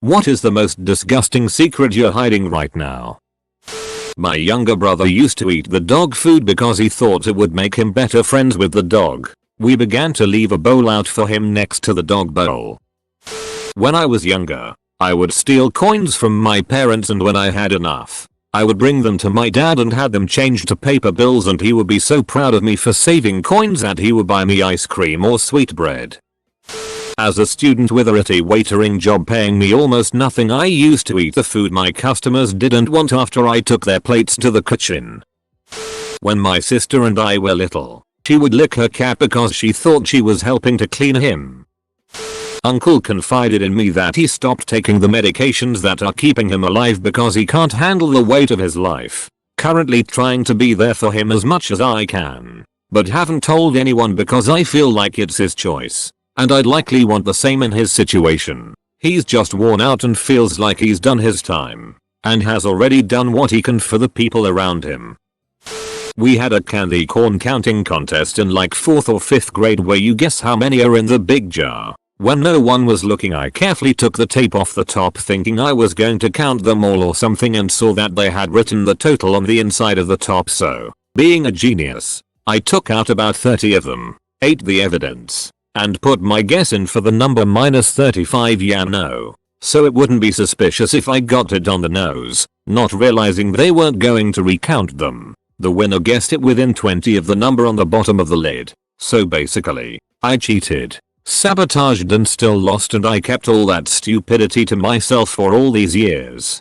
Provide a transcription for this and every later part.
What is the most disgusting secret you're hiding right now? My younger brother used to eat the dog food because he thought it would make him better friends with the dog. We began to leave a bowl out for him next to the dog bowl. When I was younger, I would steal coins from my parents, and when I had enough, I would bring them to my dad and had them changed to paper bills, and he would be so proud of me for saving coins that he would buy me ice cream or sweetbread. As a student with a ratty waitering job paying me almost nothing, I used to eat the food my customers didn't want after I took their plates to the kitchen. When my sister and I were little, she would lick her cat because she thought she was helping to clean him. Uncle confided in me that he stopped taking the medications that are keeping him alive because he can't handle the weight of his life. Currently trying to be there for him as much as I can, but haven't told anyone because I feel like it's his choice, and I'd likely want the same in his situation. He's just worn out and feels like he's done his time, and has already done what he can for the people around him. We had a candy corn counting contest in like 4th or 5th grade where you guess how many are in the big jar. When no one was looking, I carefully took the tape off the top thinking I was going to count them all or something, and saw that they had written the total on the inside of the top, so, being a genius, I took out about 30 of them, ate the evidence, and put my guess in for the number -35, yeah no, so it wouldn't be suspicious if I got it on the nose, not realizing they weren't going to recount them. The winner guessed it within 20 of the number on the bottom of the lid, so basically, I cheated, sabotaged, and still lost, and I kept all that stupidity to myself for all these years.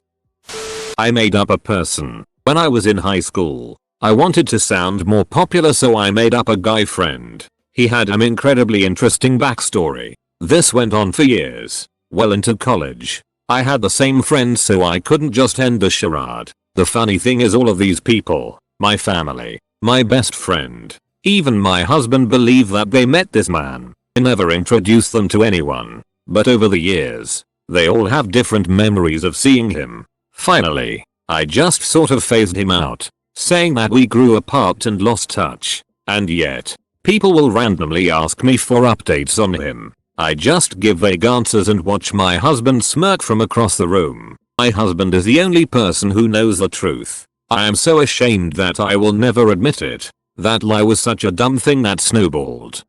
I made up a person. When I was in high school, I wanted to sound more popular, so I made up a guy friend. He had an incredibly interesting backstory. This went on for years, well into college. I had the same friend, so I couldn't just end the charade. The funny thing is, all of these people, my family, my best friend, even my husband, believe that they met this man. I never introduced them to anyone, but over the years, they all have different memories of seeing him. Finally, I just sort of phased him out, saying that we grew apart and lost touch, and yet, people will randomly ask me for updates on him. I just give vague answers and watch my husband smirk from across the room. My husband is the only person who knows the truth. I am so ashamed that I will never admit it. That lie was such a dumb thing that snowballed.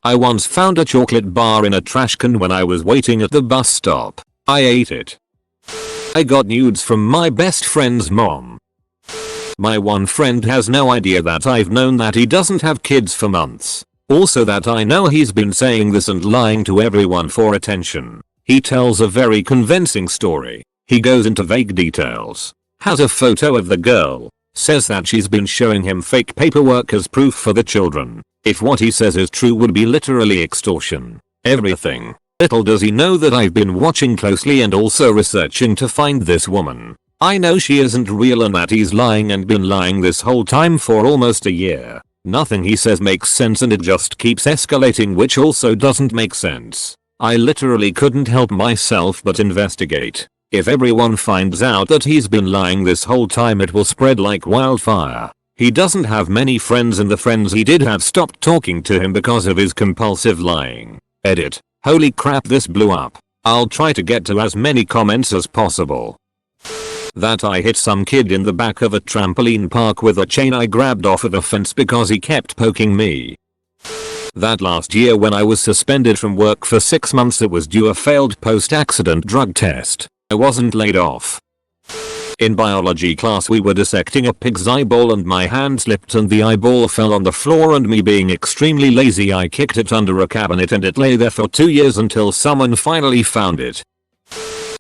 I once found a chocolate bar in a trash can when I was waiting at the bus stop. I ate it. I got nudes from my best friend's mom. My one friend has no idea that I've known that he doesn't have kids for months. Also that I know he's been saying this and lying to everyone for attention. He tells a very convincing story. He goes into vague details. Has a photo of the girl. Says that she's been showing him fake paperwork as proof for the children. If what he says is true, would be literally extortion. Everything. Little does he know that I've been watching closely and also researching to find this woman. I know she isn't real and that he's lying and been lying this whole time for almost a year. Nothing he says makes sense and it just keeps escalating, which also doesn't make sense. I literally couldn't help myself but investigate. If everyone finds out that he's been lying this whole time, it will spread like wildfire. He doesn't have many friends and the friends he did have stopped talking to him because of his compulsive lying. Edit. Holy crap, this blew up. I'll try to get to as many comments as possible. That I hit some kid in the back of a trampoline park with a chain I grabbed off of a fence because he kept poking me. That last year when I was suspended from work for 6 months, it was due a failed post-accident drug test. I wasn't laid off. In biology class we were dissecting a pig's eyeball and my hand slipped and the eyeball fell on the floor, and me being extremely lazy I kicked it under a cabinet and it lay there for 2 years until someone finally found it.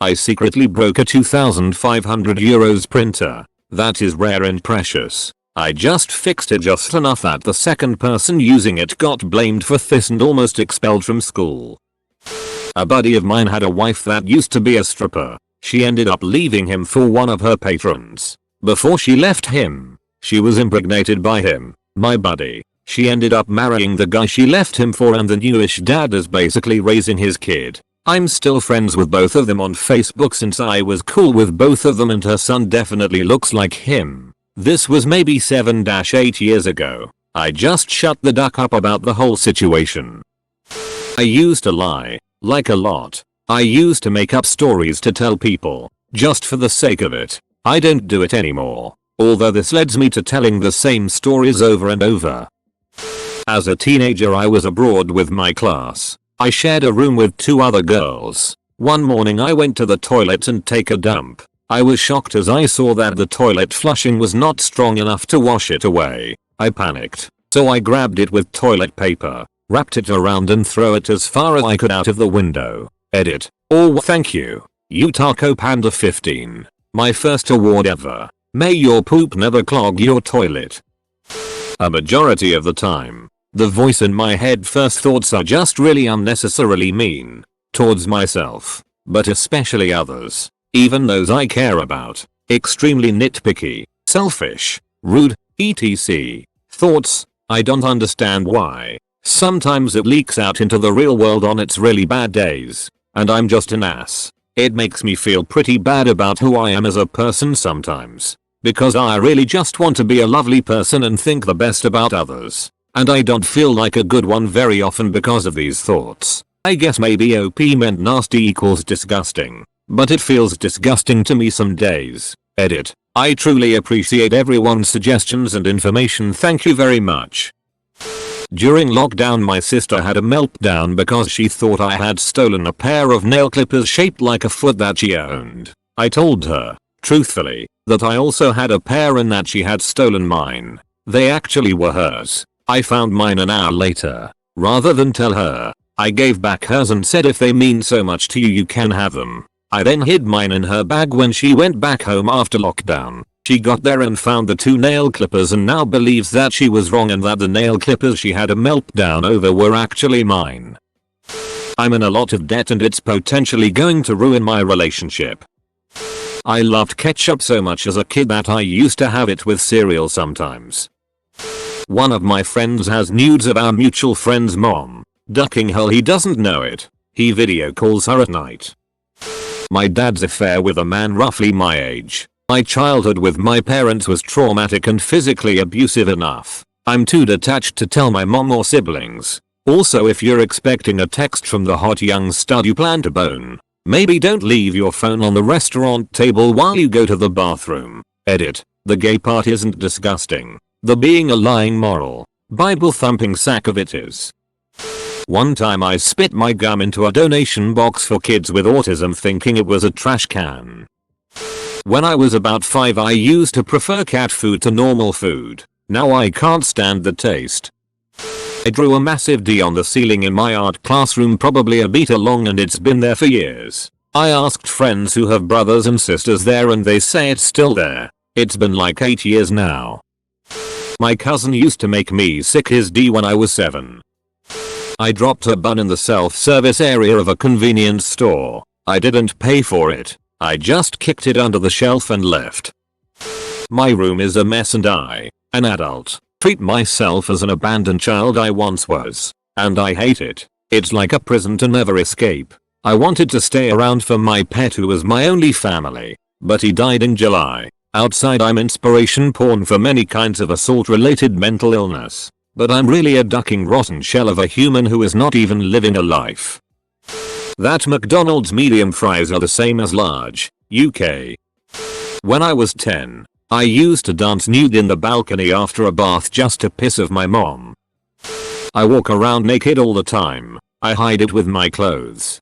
I secretly broke a 2,500 euros printer. That is rare and precious. I just fixed it just enough that the second person using it got blamed for this and almost expelled from school. A buddy of mine had a wife that used to be a stripper. She ended up leaving him for one of her patrons. Before she left him, she was impregnated by him, my buddy. She ended up marrying the guy she left him for, and the newish dad is basically raising his kid. I'm still friends with both of them on Facebook since I was cool with both of them, and her son definitely looks like him. This was maybe 7-8 years ago. I just shut the duck up about the whole situation. I used to lie, like a lot. I used to make up stories to tell people, just for the sake of it. I don't do it anymore, although this leads me to telling the same stories over and over. As a teenager I was abroad with my class. I shared a room with 2 other girls. One morning I went to the toilet and take a dump. I was shocked as I saw that the toilet flushing was not strong enough to wash it away. I panicked, so I grabbed it with toilet paper, wrapped it around and threw it as far as I could out of the window. Edit. Oh thank you. You Taco Panda 15. My first award ever. May your poop never clog your toilet. A majority of the time, the voice in my head first thoughts are just really unnecessarily mean. Towards myself, but especially others. Even those I care about. Extremely nitpicky, selfish, rude, etc. Thoughts, I don't understand why. Sometimes it leaks out into the real world on its really bad days. And I'm just an ass. It makes me feel pretty bad about who I am as a person sometimes. Because I really just want to be a lovely person and think the best about others. And I don't feel like a good one very often because of these thoughts. I guess maybe OP meant nasty equals disgusting. But it feels disgusting to me some days. Edit. I truly appreciate everyone's suggestions and information, thank you very much. During lockdown my sister had a meltdown because she thought I had stolen a pair of nail clippers shaped like a foot that she owned. I told her, truthfully, that I also had a pair and that she had stolen mine. They actually were hers. I found mine an hour later. Rather than tell her, I gave back hers and said if they mean so much to you you can have them. I then hid mine in her bag when she went back home after lockdown. She got there and found the 2 nail clippers and now believes that she was wrong and that the nail clippers she had a meltdown over were actually mine. I'm in a lot of debt and it's potentially going to ruin my relationship. I loved ketchup so much as a kid that I used to have it with cereal sometimes. One of my friends has nudes of our mutual friend's mom. Ducking hell he doesn't know it. He video calls her at night. My dad's affair with a man roughly my age. My childhood with my parents was traumatic and physically abusive enough. I'm too detached to tell my mom or siblings. Also if you're expecting a text from the hot young stud you plan to bone, maybe don't leave your phone on the restaurant table while you go to the bathroom. Edit. The gay part isn't disgusting. The being a lying moral, Bible thumping sack of it is. One time I spit my gum into a donation box for kids with autism thinking it was a trash can. When I was about 5 I used to prefer cat food to normal food. Now I can't stand the taste. I drew a massive D on the ceiling in my art classroom probably a meter long and it's been there for years. I asked friends who have brothers and sisters there and they say it's still there. It's been like 8 years now. My cousin used to make me sick his D when I was 7. I dropped a bun in the self-service area of a convenience store. I didn't pay for it. I just kicked it under the shelf and left. My room is a mess and I, an adult, treat myself as an abandoned child I once was. And I hate it. It's like a prison to never escape. I wanted to stay around for my pet who was my only family, but he died in July. Outside I'm inspiration porn for many kinds of assault related mental illness. But I'm really a ducking rotten shell of a human who is not even living a life. That McDonald's medium fries are the same as large, UK. When I was 10, I used to dance nude in the balcony after a bath just to piss off my mom. I walk around naked all the time. I hide it with my clothes.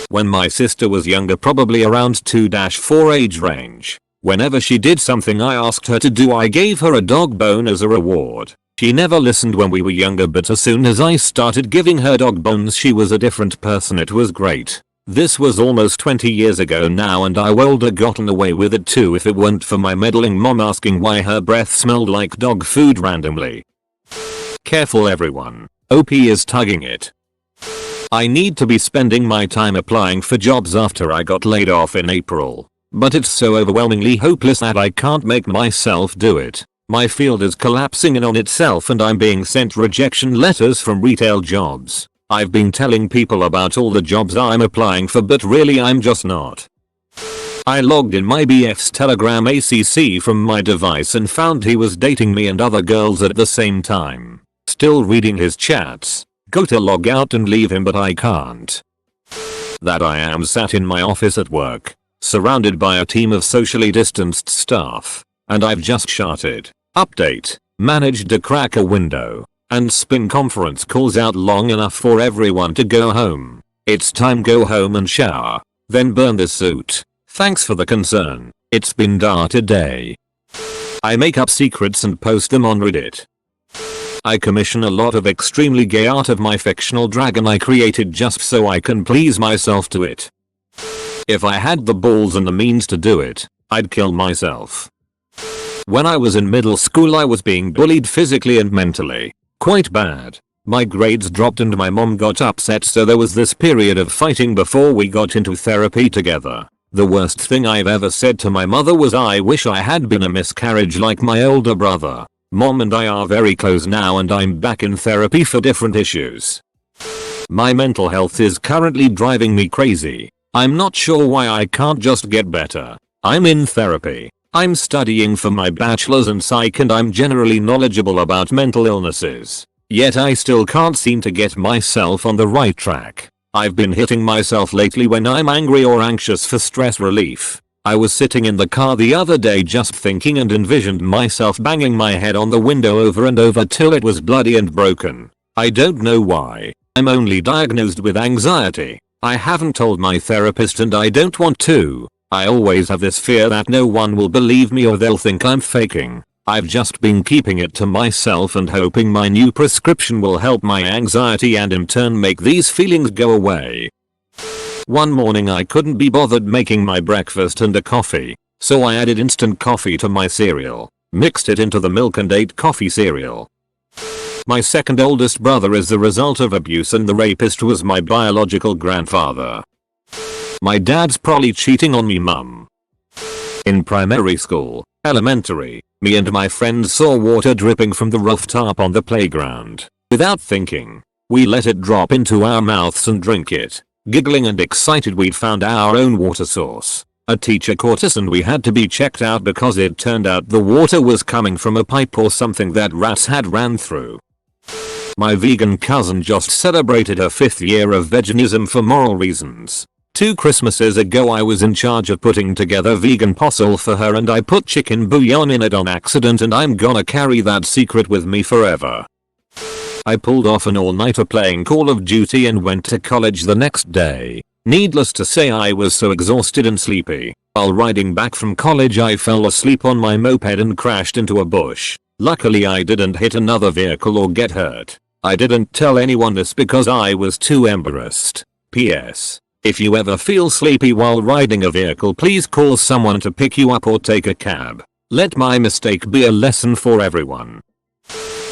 When my sister was younger, probably around 2-4 age range, whenever she did something I asked her to do I gave her a dog bone as a reward. She never listened when we were younger, but as soon as I started giving her dog bones she was a different person. It was great. This was almost 20 years ago now and I would have gotten away with it too if it weren't for my meddling mom asking why her breath smelled like dog food randomly. Careful everyone. OP is tugging it. I need to be spending my time applying for jobs after I got laid off in April. But it's so overwhelmingly hopeless that I can't make myself do it. My field is collapsing in on itself and I'm being sent rejection letters from retail jobs. I've been telling people about all the jobs I'm applying for but really I'm just not. I logged in my BF's Telegram ACC from my device and found he was dating me and other girls at the same time. Still reading his chats. Go to log out and leave him but I can't. that I am sat in my office at work, surrounded by a team of socially distanced staff, and I've just sharted, update, managed to crack a window, and spin conference calls out long enough for everyone to go home. It's time go home and shower, then burn the suit. Thanks for the concern. It's been dark today. I make up secrets and post them on Reddit. I commission a lot of extremely gay art of my fictional dragon I created just so I can please myself to it. If I had the balls and the means to do it, I'd kill myself. When I was in middle school I was being bullied physically and mentally. Quite bad. My grades dropped and my mom got upset, so there was this period of fighting before we got into therapy together. The worst thing I've ever said to my mother was I wish I had been a miscarriage like my older brother. Mom and I are very close now and I'm back in therapy for different issues. My mental health is currently driving me crazy. I'm not sure why I can't just get better. I'm in therapy. I'm studying for my bachelor's in psych and I'm generally knowledgeable about mental illnesses. Yet I still can't seem to get myself on the right track. I've been hitting myself lately when I'm angry or anxious for stress relief. I was sitting in the car the other day just thinking and envisioned myself banging my head on the window over and over till it was bloody and broken. I don't know why. I'm only diagnosed with anxiety. I haven't told my therapist and I don't want to. I always have this fear that no one will believe me or they'll think I'm faking. I've just been keeping it to myself and hoping my new prescription will help my anxiety and in turn make these feelings go away. One morning I couldn't be bothered making my breakfast and a coffee, so I added instant coffee to my cereal, mixed it into the milk and ate coffee cereal. My second oldest brother is the result of abuse and the rapist was my biological grandfather. My dad's probably cheating on me mum. In primary school, elementary, me and my friends saw water dripping from the rooftop on the playground. Without thinking, we let it drop into our mouths and drink it. Giggling and excited we'd found our own water source. A teacher caught us and we had to be checked out because it turned out the water was coming from a pipe or something that rats had ran through. My vegan cousin just celebrated her 5th year of veganism for moral reasons. 2 Christmases ago I was in charge of putting together vegan postle for her and I put chicken bouillon in it on accident and I'm gonna carry that secret with me forever. I pulled off an all-nighter playing Call of Duty and went to college the next day. Needless to say I was so exhausted and sleepy. While riding back from college I fell asleep on my moped and crashed into a bush. Luckily I didn't hit another vehicle or get hurt. I didn't tell anyone this because I was too embarrassed. P.S. If you ever feel sleepy while riding a vehicle please call someone to pick you up or take a cab. Let my mistake be a lesson for everyone.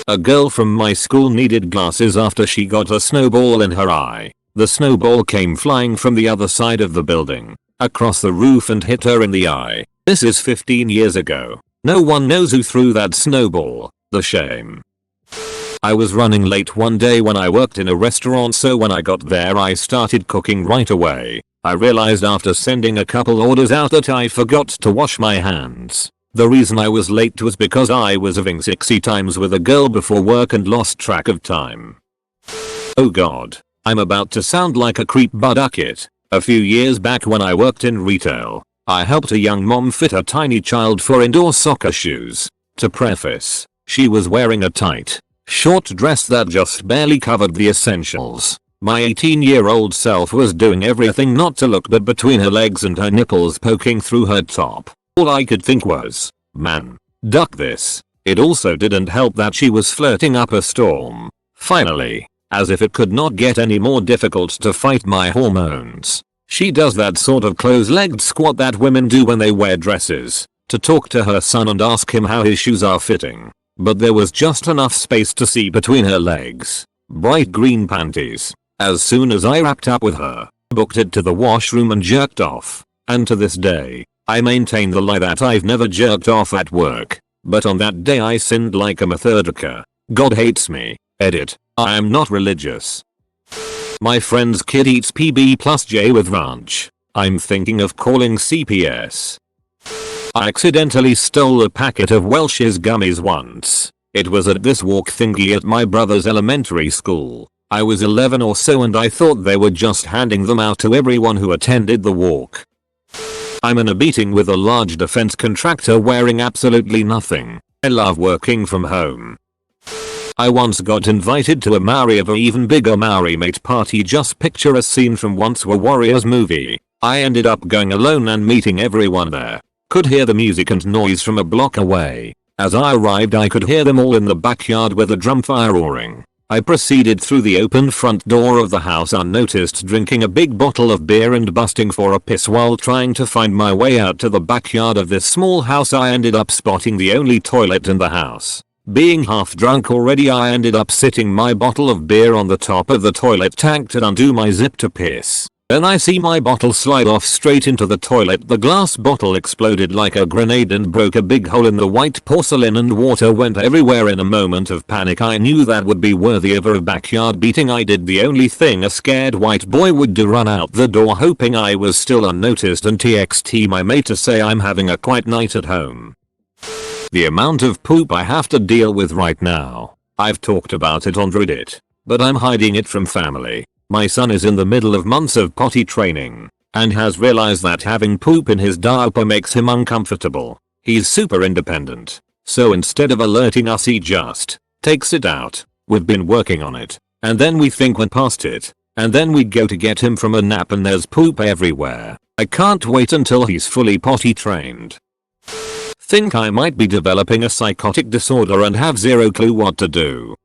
A girl from my school needed glasses after she got a snowball in her eye. The snowball came flying from the other side of the building, across the roof and hit her in the eye. This is 15 years ago. No one knows who threw that snowball. The shame. I was running late one day when I worked in a restaurant, so when I got there I started cooking right away. I realized after sending a couple orders out that I forgot to wash my hands. The reason I was late was because I was having sexy times with a girl before work and lost track of time. Oh god, I'm about to sound like a creep bucket. A few years back when I worked in retail, I helped a young mom fit a tiny child for indoor soccer shoes. To preface, she was wearing a tight, short dress that just barely covered the essentials. My 18-year-old self was doing everything not to look but between her legs and her nipples poking through her top. All I could think was, man, duck this. It also didn't help that she was flirting up a storm. Finally, as if it could not get any more difficult to fight my hormones, she does that sort of close-legged squat that women do when they wear dresses, to talk to her son and ask him how his shoes are fitting. But there was just enough space to see between her legs. Bright green panties. As soon as I wrapped up with her, booked it to the washroom and jerked off. And to this day, I maintain the lie that I've never jerked off at work. But on that day I sinned like a Methodika. God hates me. Edit. I am not religious. My friend's kid eats PB plus J with ranch. I'm thinking of calling CPS. I accidentally stole a packet of Welch's gummies once. It was at this walk thingy at my brother's elementary school. I was 11 or so and I thought they were just handing them out to everyone who attended the walk. I'm in a meeting with a large defense contractor wearing absolutely nothing. I love working from home. I once got invited to a Maori of an even bigger Maori mate party. Just picture a scene from Once Were Warriors movie. I ended up going alone and meeting everyone there. Could hear the music and noise from a block away. As I arrived I could hear them all in the backyard with a drum fire roaring. I proceeded through the open front door of the house unnoticed, drinking a big bottle of beer and busting for a piss while trying to find my way out to the backyard of this small house. I ended up spotting the only toilet in the house. Being half drunk already, I ended up sitting my bottle of beer on the top of the toilet tank to undo my zip to piss. Then I see my bottle slide off straight into the toilet. The glass bottle exploded like a grenade and broke a big hole in the white porcelain and water went everywhere. In a moment of panic I knew that would be worthy of a backyard beating. I did the only thing a scared white boy would do, run out the door hoping I was still unnoticed and text my mate to say I'm having a quiet night at home. The amount of poop I have to deal with right now. I've talked about it on Reddit, but I'm hiding it from family. My son is in the middle of months of potty training and has realized that having poop in his diaper makes him uncomfortable. He's super independent, so instead of alerting us he just takes it out. We've been working on it, and then we think we're past it, and then we go to get him from a nap and there's poop everywhere. I can't wait until he's fully potty trained. Think I might be developing a psychotic disorder and have zero clue what to do.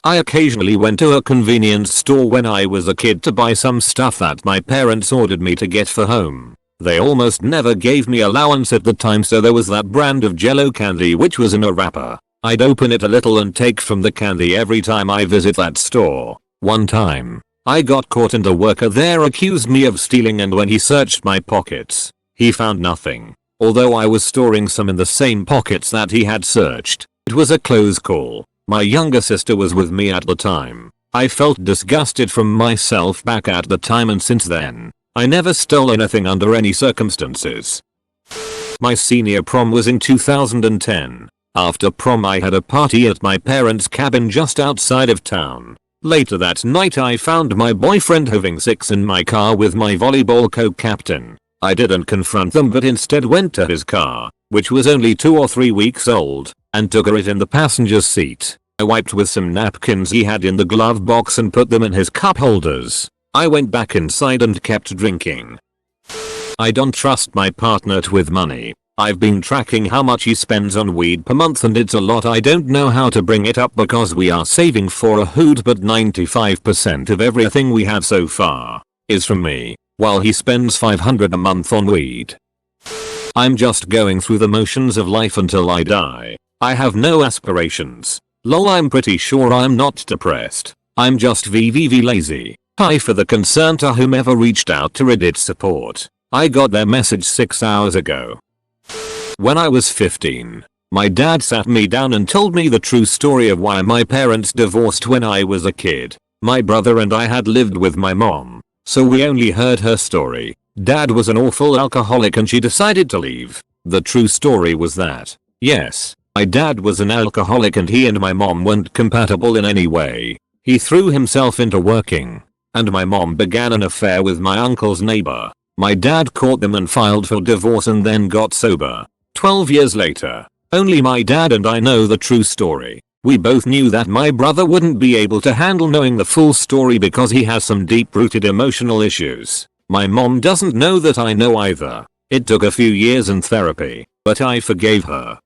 I occasionally went to a convenience store when I was a kid to buy some stuff that my parents ordered me to get for home. They almost never gave me allowance at the time, so there was that brand of Jello candy which was in a wrapper. I'd open it a little and take from the candy every time I visit that store. One time, I got caught and a worker there accused me of stealing, and when he searched my pockets, he found nothing. Although I was storing some in the same pockets that he had searched. It was a close call. My younger sister was with me at the time. I felt disgusted from myself back at the time, and since then, I never stole anything under any circumstances. My senior prom was in 2010. After prom I had a party at my parents' cabin just outside of town. Later that night I found my boyfriend having sex in my car with my volleyball co-captain. I didn't confront them but instead went to his car, which was only 2 or 3 weeks old, and took it in the passenger seat. I wiped with some napkins he had in the glove box and put them in his cup holders. I went back inside and kept drinking. I don't trust my partner with money. I've been tracking how much he spends on weed per month and it's a lot. I don't know how to bring it up because we are saving for a hoot, but 95% of everything we have so far is from me, while he spends $500 a month on weed. I'm just going through the motions of life until I die. I have no aspirations. Lol, I'm pretty sure I'm not depressed. I'm just VVV lazy. Hi for the concern to whomever reached out to Reddit support. I got their message 6 hours ago. When I was 15, my dad sat me down and told me the true story of why my parents divorced when I was a kid. My brother and I had lived with my mom, so we only heard her story. Dad was an awful alcoholic and she decided to leave. The true story was that, yes, my dad was an alcoholic and he and my mom weren't compatible in any way. He threw himself into working, and my mom began an affair with my uncle's neighbor. My dad caught them and filed for divorce and then got sober. 12 years later, only my dad and I know the true story. We both knew that my brother wouldn't be able to handle knowing the full story because he has some deep-rooted emotional issues. My mom doesn't know that I know either. It took a few years and therapy, but I forgave her.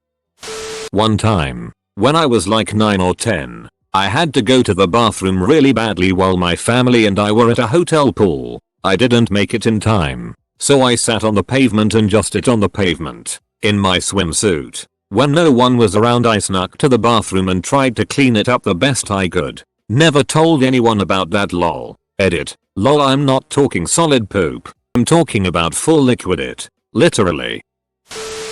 One time, when I was like 9 or 10, I had to go to the bathroom really badly while my family and I were at a hotel pool. I didn't make it in time, so I sat on the pavement and just it on the pavement, in my swimsuit. When no one was around I snuck to the bathroom and tried to clean it up the best I could. Never told anyone about that lol. Edit. Lol, I'm not talking solid poop. I'm talking about full liquid it. Literally.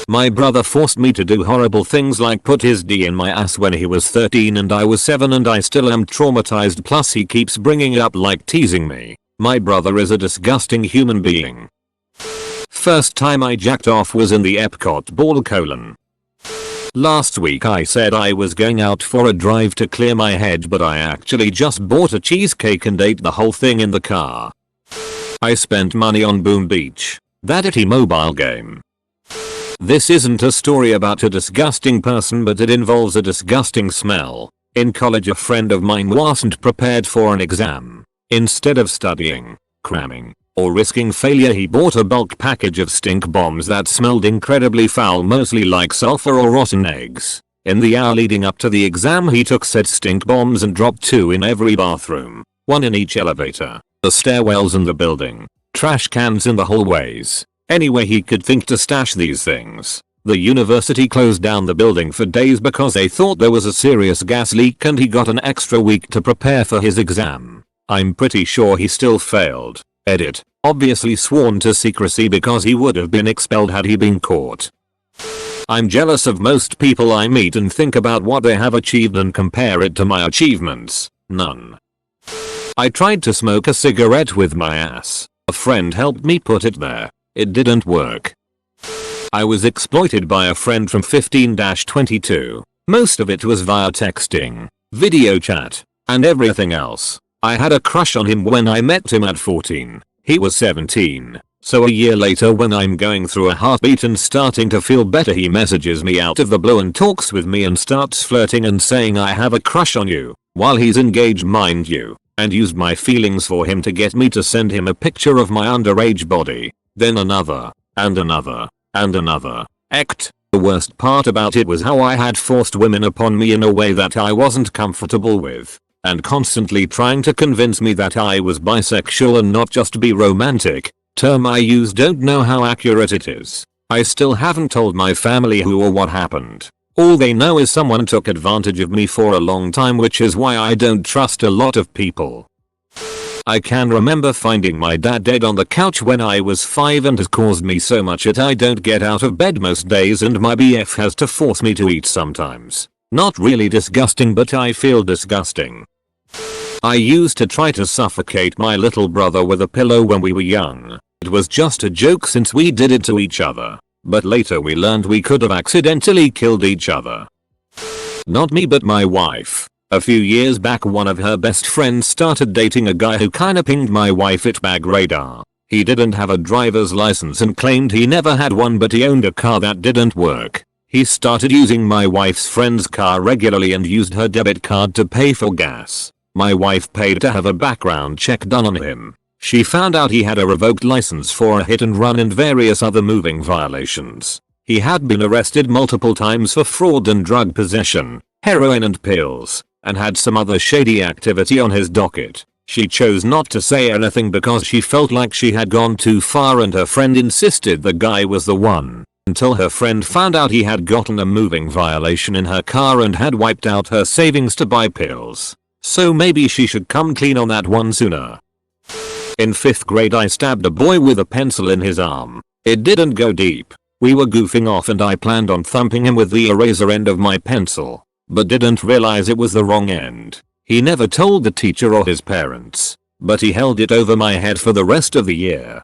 My brother forced me to do horrible things like put his D in my ass when he was 13 and I was 7 and I still am traumatized, plus he keeps bringing it up like teasing me. My brother is a disgusting human being. First time I jacked off was in the Epcot ball : Last week I said I was going out for a drive to clear my head, but I actually just bought a cheesecake and ate the whole thing in the car. I spent money on Boom Beach, that itty mobile game. This isn't a story about a disgusting person, but it involves a disgusting smell. In college a friend of mine wasn't prepared for an exam. Instead of studying, cramming, or risking failure, he bought a bulk package of stink bombs that smelled incredibly foul, mostly like sulfur or rotten eggs. In the hour leading up to the exam he took said stink bombs and dropped 2 in every bathroom, 1 in each elevator, the stairwells in the building, trash cans in the hallways, any way he could think to stash these things. The university closed down the building for days because they thought there was a serious gas leak, and he got an extra week to prepare for his exam. I'm pretty sure he still failed. Edit. Obviously sworn to secrecy because he would have been expelled had he been caught. I'm jealous of most people I meet and think about what they have achieved and compare it to my achievements. None. I tried to smoke a cigarette with my ass. A friend helped me put it there. It didn't work. I was exploited by a friend from 15-22. Most of it was via texting, video chat, and everything else. I had a crush on him when I met him at 14. He was 17. So a year later, when I'm going through a heartbeat and starting to feel better, he messages me out of the blue and talks with me and starts flirting and saying I have a crush on you, while he's engaged, mind you, and used my feelings for him to get me to send him a picture of my underage body. Then another, and another, and another. The worst part about it was how I had forced women upon me in a way that I wasn't comfortable with, and constantly trying to convince me that I was bisexual and not just be romantic. Term I use, don't know how accurate it is. I still haven't told my family who or what happened. All they know is someone took advantage of me for a long time, which is why I don't trust a lot of people. I can remember finding my dad dead on the couch when I was 5, and has caused me so much that I don't get out of bed most days, and my BF has to force me to eat sometimes. Not really disgusting, but I feel disgusting. I used to try to suffocate my little brother with a pillow when we were young. It was just a joke since we did it to each other. But later we learned we could have accidentally killed each other. Not me, but my wife. A few years back, one of her best friends started dating a guy who kinda pinged my wife at bag radar. He didn't have a driver's license and claimed he never had one, but he owned a car that didn't work. He started using my wife's friend's car regularly and used her debit card to pay for gas. My wife paid to have a background check done on him. She found out he had a revoked license for a hit and run and various other moving violations. He had been arrested multiple times for fraud and drug possession, heroin and pills, and had some other shady activity on his docket. She chose not to say anything because she felt like she had gone too far, and her friend insisted the guy was the one, until her friend found out he had gotten a moving violation in her car and had wiped out her savings to buy pills. So maybe she should come clean on that one sooner. In 5th grade I stabbed a boy with a pencil in his arm. It didn't go deep. We were goofing off and I planned on thumping him with the eraser end of my pencil, but didn't realize it was the wrong end. He never told the teacher or his parents, but he held it over my head for the rest of the year.